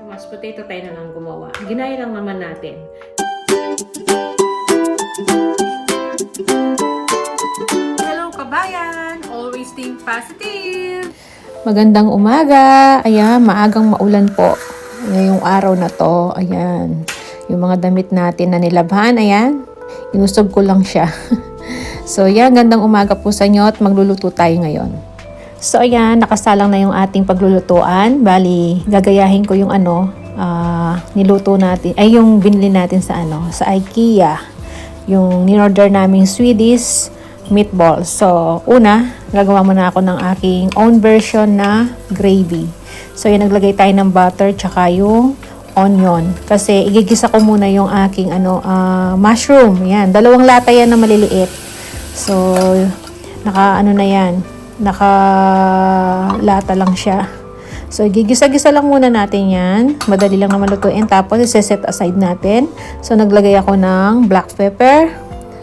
Mashed potato tayo na lang gumawa. Ginaya lang naman natin. Hello kabayan! Always think positive! Magandang umaga. Ayan, maagang maulan po. Ngayong araw na to. Ayan. Yung mga damit natin na nilabhan, ayan. Inusob ko lang siya. So, ayan, gandang umaga po sa inyo at magluluto tayo ngayon. So, ayan, nakasalang na yung ating paglulutuan. Bali, gagayahin ko yung niluto natin, ay yung binili natin sa sa IKEA. Yung in-order naming Swedish meatballs. So, una, gagawa muna ako ng aking own version na gravy. So, yan, naglagay tayo ng butter tsaka yung onion. Kasi, igigisa ko muna yung aking mushroom. Yan, 2 lata yan na maliliit. So, naka-lata lang siya. So, gigisa-gisa lang muna natin yan. Madali lang naman lutuin. Tapos, isa-set aside natin. So, naglagay ako ng black pepper.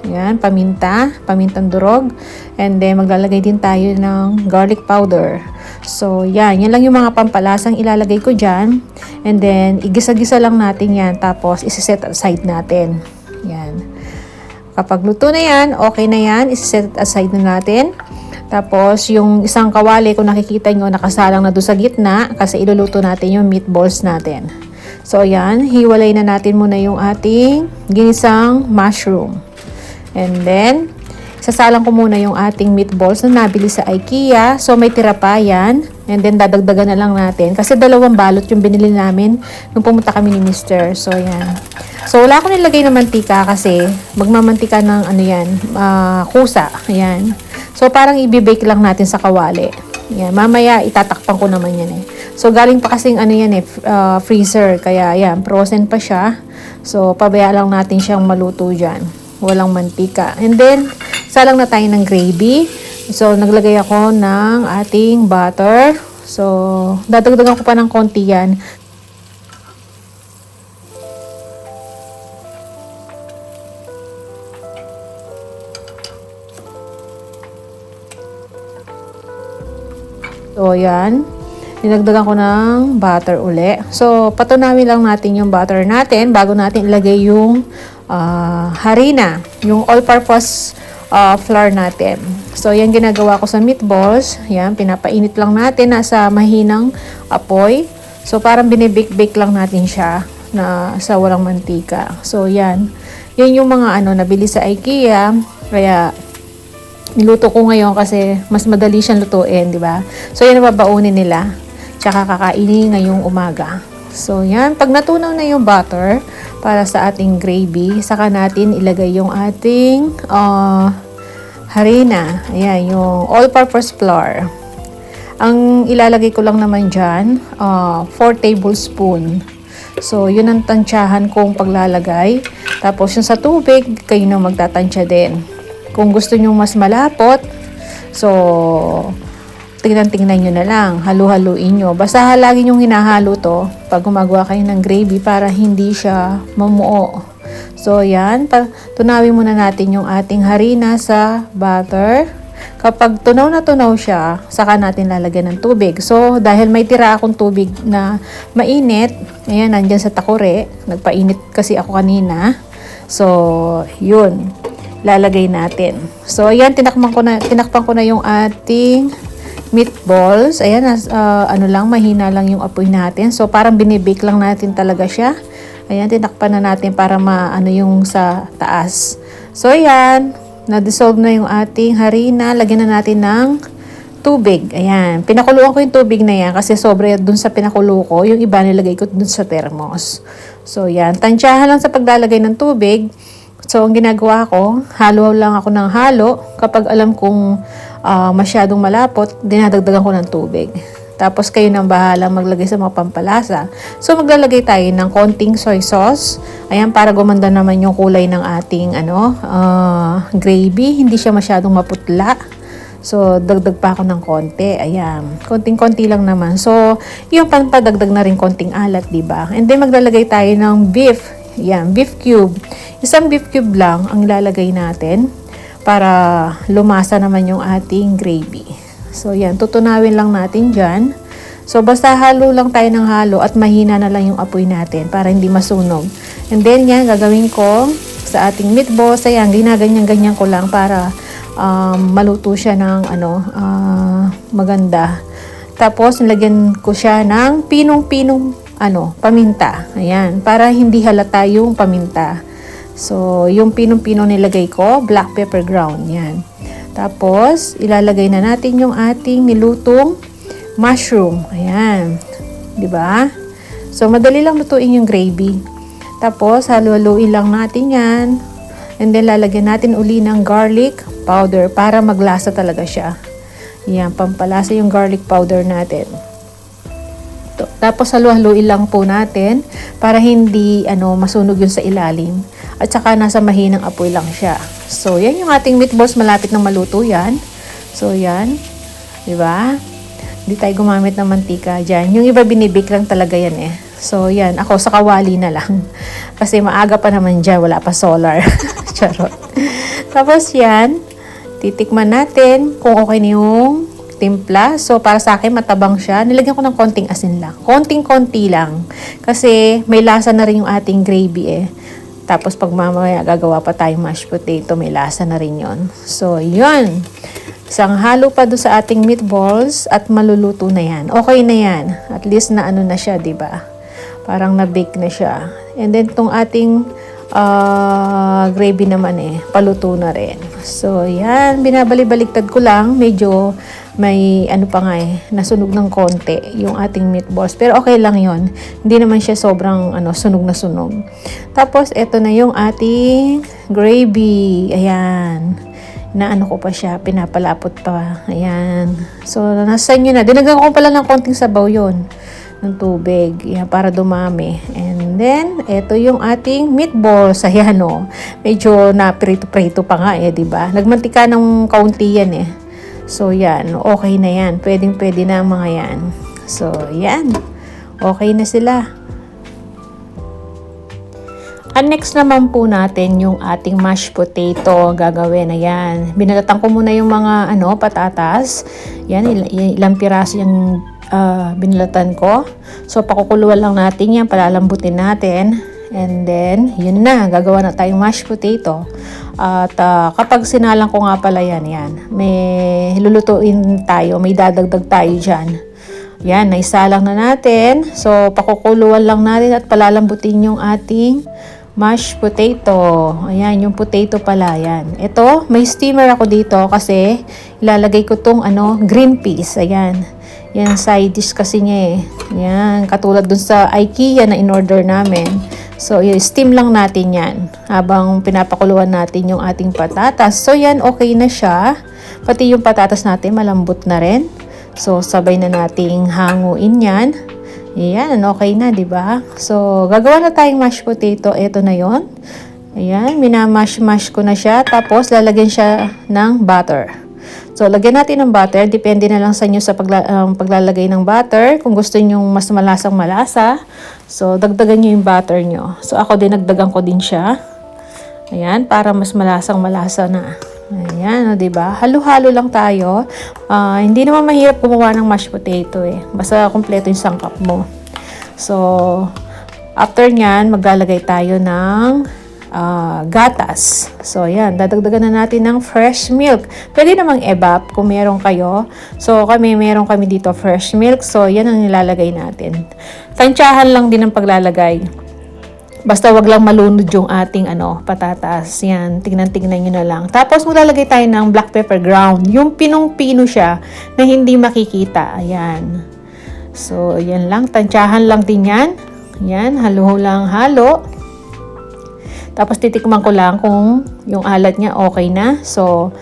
Yan, pamintang durog. And then, maglalagay din tayo ng garlic powder. So, yan lang yung mga pampalasang ilalagay ko dyan. And then, igisa-gisa lang natin yan. Tapos, isa-set aside natin. Yan. Kapag luto na yan, okay na yan. Isa-set aside na natin. Tapos, yung isang kawali, kung nakikita nyo, nakasalang na doon sa gitna kasi iluluto natin yung meatballs natin. So, yan. Hiwalay na natin muna yung ating ginisang mushroom. And then, sasalang ko muna yung ating meatballs na nabili sa IKEA. So, may tira pa yan. And then, dadagdagan na lang natin. Kasi 2 balot yung binili namin nung pumunta kami ni Mr. So, yan. So, wala akong nilagay na mantika kasi magmamantika ng kusa. Ayan. So, parang ibibake lang natin sa kawali. Yan. Mamaya, itatakpan ko naman yan eh. So, galing pa kasing freezer. Kaya, yan, frozen pa siya. So, pabaya lang natin siyang maluto dyan. Walang mantika. And then, salang na tayo ng gravy. So, naglagay ako ng ating butter. So, dadagdagan ko pa ng konti yan. So, yan. Dinagdagan ko ng butter uli. So, patunawin lang natin yung butter natin bago natin ilagay yung harina. Yung all-purpose flour natin. So, yan ginagawa ko sa meatballs. Yan, pinapainit lang natin nasa mahinang apoy. So, parang binibake-bake lang natin siya na sa walang mantika. So, yan. Yan yung mga nabili sa IKEA. Kaya, niluto ko ngayon kasi mas madali siyang lutuin, di ba? So, yan nababaunin nila. Tsaka kakainin ngayong umaga. So, yan. Pag natunaw na yung butter para sa ating gravy, saka natin ilagay yung ating harina. Ayan, yung all-purpose flour. Ang ilalagay ko lang naman dyan, 4 tablespoon. So, yun ang tansyahan kong paglalagay. Tapos, yung sa tubig, kayo na magtatansya din. Kung gusto nyo mas malapot, so, tingnan nyo na lang. Halu-haluin nyo. Basta lagi nyong hinahalo to pag gumagawa kayo ng gravy para hindi siya mamuo. So, yan. Tunawin muna natin yung ating harina sa butter. Kapag tunaw na tunaw siya, saka natin lalagyan ng tubig. So, dahil may tira akong tubig na mainit, ayan, nandyan sa takore. Nagpainit kasi ako kanina. So, yun. Lalagay natin. So, ayan, tinakpan ko na yung ating meatballs. Ayan, mahina lang yung apoy natin. So, parang binibake lang natin talaga siya. Ayan, tinakpan na natin para yung sa taas. So, ayan, na-dissolve na yung ating harina. Lagyan na natin ng tubig. Ayan, pinakuluan ko yung tubig na yan kasi sobra dun sa pinakulo ko. Yung iba nilagay ko dun sa thermos. So, yan, tansyahan lang sa paglalagay ng tubig. So, ang ginagawa ko, halo lang ako ng halo. Kapag alam kong masyadong malapot, dinadagdagan ko ng tubig. Tapos, kayo nang bahala maglagay sa mga pampalasa. So, maglalagay tayo ng konting soy sauce. Ayan, para gumanda naman yung kulay ng ating gravy. Hindi siya masyadong maputla. So, dagdag pa ako ng konti. Ayan, konting-konti lang naman. So, yung pampadagdag na rin konting alat, diba? And then, maglalagay tayo ng beef. Ayan, beef cube. Isang beef cube lang ang ilalagay natin para lumasa naman yung ating gravy. So, yan. Tutunawin lang natin dyan. So, basta halo lang tayo ng halo at mahina na lang yung apoy natin para hindi masunog. And then, yan, gagawin ko sa ating meatballs. Ayan, ginaganyan-ganyan ko lang para maluto siya ng maganda. Tapos, nilagyan ko siya ng pinong-pinong paminta. Ayan, para hindi halata yung paminta. So, yung pinong-pinong nilagay ko, black pepper ground. Yan. Tapos, ilalagay na natin yung ating nilutong mushroom. Ayan. 'Di ba? So, madali lang lutuin yung gravy. Tapos, halo-haluin lang natin yan. And then, lalagyan natin uli ng garlic powder para maglasa talaga siya. Yan, pampalasa yung garlic powder natin. Tapos, halo-haluin lang po natin para hindi masunog yun sa ilalim. At saka nasa mahinang apoy lang siya. So, yan yung ating meatballs. Malapit na maluto yan. So, yan. Diba? Hindi tayo gumamit ng mantika dyan. Yung iba binibake lang talaga yan eh. So, yan. Ako sa kawali na lang. Kasi maaga pa naman dyan. Wala pa solar. Charot. Tapos, yan. Titikman natin kung okay na yung timpla. So, para sa akin, matabang siya. Nilagyan ko ng konting asin lang. Konting-konti lang. Kasi, may lasa na rin yung ating gravy eh. Tapos pag mamaya gagawa pa tayong mashed potato, may lasa na rin yon. So, yun. Isang halo pa doon sa ating meatballs at maluluto na yan. Okay na yan. At least na na siya, diba? Parang na-bake na siya. And then, itong ating gravy naman paluto na rin. So, yan. Binabalik-baliktad ko lang. Medyo may pa nga nasunog ng konti yung ating meatballs. Pero okay lang yon. Hindi naman siya sobrang sunog na sunog. Tapos, eto na yung ating gravy. Ayan. Ko pa siya. Pinapalapot pa. Ayan. So, nasa inyo na. Dinagyan ko pala ng konting sabaw yon ng tubig. Ayan, para dumami. And then, eto yung ating meatballs. Ayan medyo na prito-prito pa nga diba? Nagmantika ng kaunti yan So, yan. Okay na yan. Pwedeng-pwede na ang mga yan. So, yan. Okay na sila. And next naman po natin yung ating mashed potato. Gagawin na yan. Binalatan ko muna yung mga patatas. Yan. Ilang piraso yung binalatan ko. So, pakukuluan lang natin yan. Palalambutin natin. And then, yun na. Gagawa na tayong mashed potato. At kapag sinalang ko nga pala yan, may lulutuin tayo, may dadagdag tayo dyan. Yan, naisalang na natin. So, pakukuluan lang natin at palalambutin yung ating mashed potato. Ayan, yung potato pala, yan. Ito, may steamer ako dito kasi ilalagay ko tong green peas. Ayan. Yan, side dish kasi niya Yan, katulad dun sa IKEA na in-order namin. So, steam lang natin yan habang pinapakuluan natin yung ating patatas. So, yan, okay na siya. Pati yung patatas natin, malambot na rin. So, sabay na nating hanguin yan. Ayan, okay na, diba? So, gagawa na tayong mashed potato. Ito na yon. Ayan, minamash-mash ko na siya. Tapos, lalagyan siya ng butter. So, lagyan natin ng butter. Depende na lang sa inyo sa paglalagay ng butter. Kung gusto nyo mas malasang malasa, so, dagdagan nyo yung butter nyo. So, ako din, nagdagan ko din siya. Ayan, para mas malasang malasa na. Ayan, diba? Halo-halo lang tayo. Hindi naman mahirap gumawa ng mashed potato Basta kompleto yung sangkap mo. So, after nyan, maglalagay tayo ng gatas. So, ayan, dadagdagan na natin ng fresh milk. Pwede namang evap kung meron kayo. So, meron kami dito fresh milk. So, yan ang nilalagay natin. Tansyahan lang din ang paglalagay. Basta wag lang malunod yung ating patatas. Yan, tignan-tignan nyo na lang. Tapos, maglalagay tayo ng black pepper ground. Yung pinong-pino siya na hindi makikita. Ayan. So, yan lang. Tansyahan lang din yan. Yan, halo lang halo. Tapos titikman ko lang kung yung alat niya okay na. So,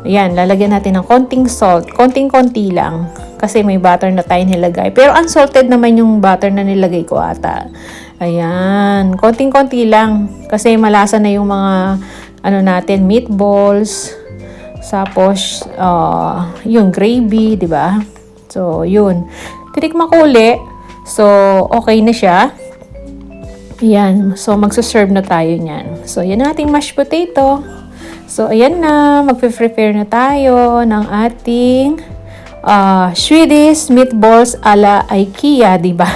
ayan, lalagyan natin ng konting salt. Konting-konti lang. Kasi may butter na tayo nilagay. Pero unsalted naman yung butter na nilagay ko ata. Ayan, konting-konti lang. Kasi malasa na yung mga natin, meatballs. Tapos, yung gravy, di ba? So, yun. Titikman ko uli. So, okay na siya. Ayan. So, magsaserve na tayo niyan. So, yan ang ating mashed potato. So, ayan na. Magpe-prepare na tayo ng ating Swedish meatballs ala IKEA, di ba?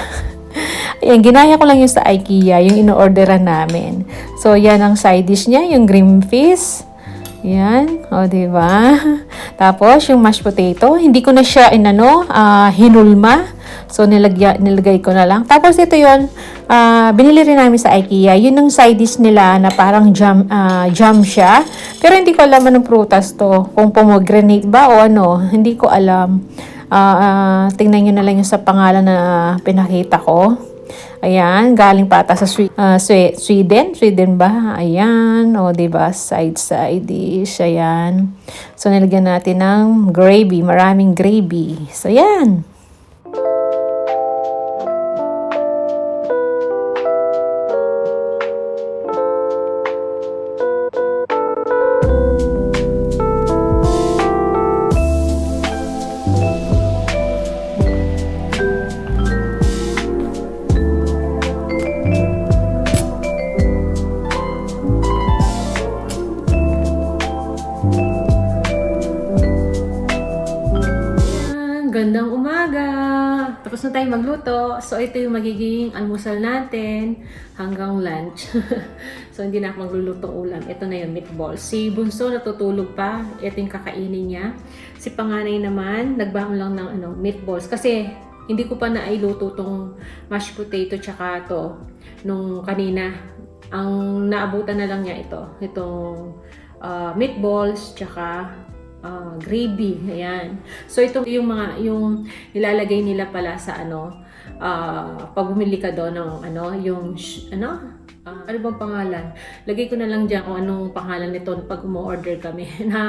Ayan, ginaya ko lang yung sa IKEA, yung ino-orderan namin. So, yan ang side dish niya, yung green fish. Yan, o, di ba? Tapos, yung mashed potato, hindi ko na siya hinulma. So, nilagay ko na lang. Tapos, ito yun, binili rin namin sa IKEA. Yun ang side dish nila na parang jam siya. Pero hindi ko alam anong prutas to. Kung pomegranate ba o ano, hindi ko alam. Tingnan nyo na lang yung sa pangalan na pinakita ko. Ayan, galing pa ata sa Sweden. Sweden ba? Ayan, o diba, side dish. Ayan. So, nilagyan natin ng gravy. Maraming gravy. So, ayan. Gandang umaga! Tapos na tayo magluto. So, ito yung magiging almusal natin hanggang lunch. So, hindi na ako maglulutong ulam. Ito na yung meatball. Si Bunso natutulog pa. Ito yung kakainin niya. Si Panganay naman, nagbangon lang ng meatballs. Kasi, hindi ko pa nailuto tong mashed potato tsaka to nung kanina. Ang naabutan na lang niya ito. Itong meatballs tsaka gravy. Ayan. So ito yung yung nilalagay nila pala sa pag bumili ka doon ng ano bang pangalan? Lagay ko na lang diyan kung anong pangalan nito pag umo-order kami. Na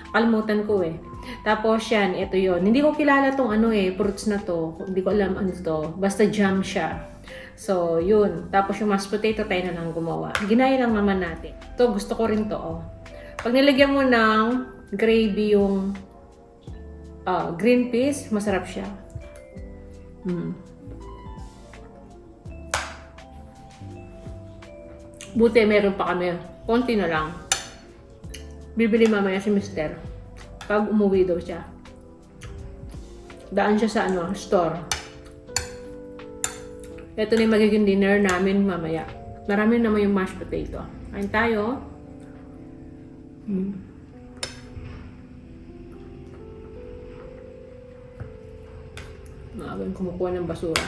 kalimutan ko eh. Tapos yan, ito yon. Hindi ko kilala tong fruits na to. Hindi ko alam ano to. Basta jam siya. So, yun. Tapos yung mashed potato tayo na lang gumawa. Ginaya lang naman natin. To gusto ko rin to, oh. Pag nilagyan mo ng gravy yung green peas, masarap siya. Buti meron pa kami. Konti na lang. Bibili mamaya si Mister. Pag umuwi daw siya. Daan siya sa store. Ito na yung magiging dinner namin mamaya. Marami naman yung mashed potato. Kain tayo. Maagang kumukuha ng basura.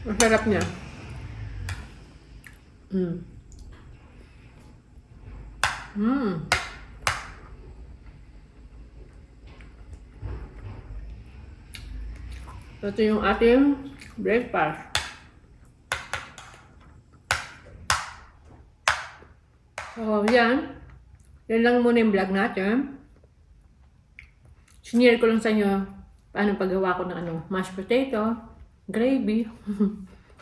Masarap niya. Ito yung ating breakfast. So, yan. Yan lang muna yung vlog natin. Sinare ko lang sa inyo paano paggawa ko ng mashed potato, gravy.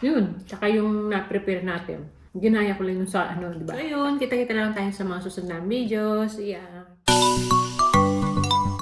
Yun. Tsaka yung na-prepare natin. Ginaya ko lang yung sa diba? So, yun. Kita-kita lang tayo sa mga susunod na videos. Yeah.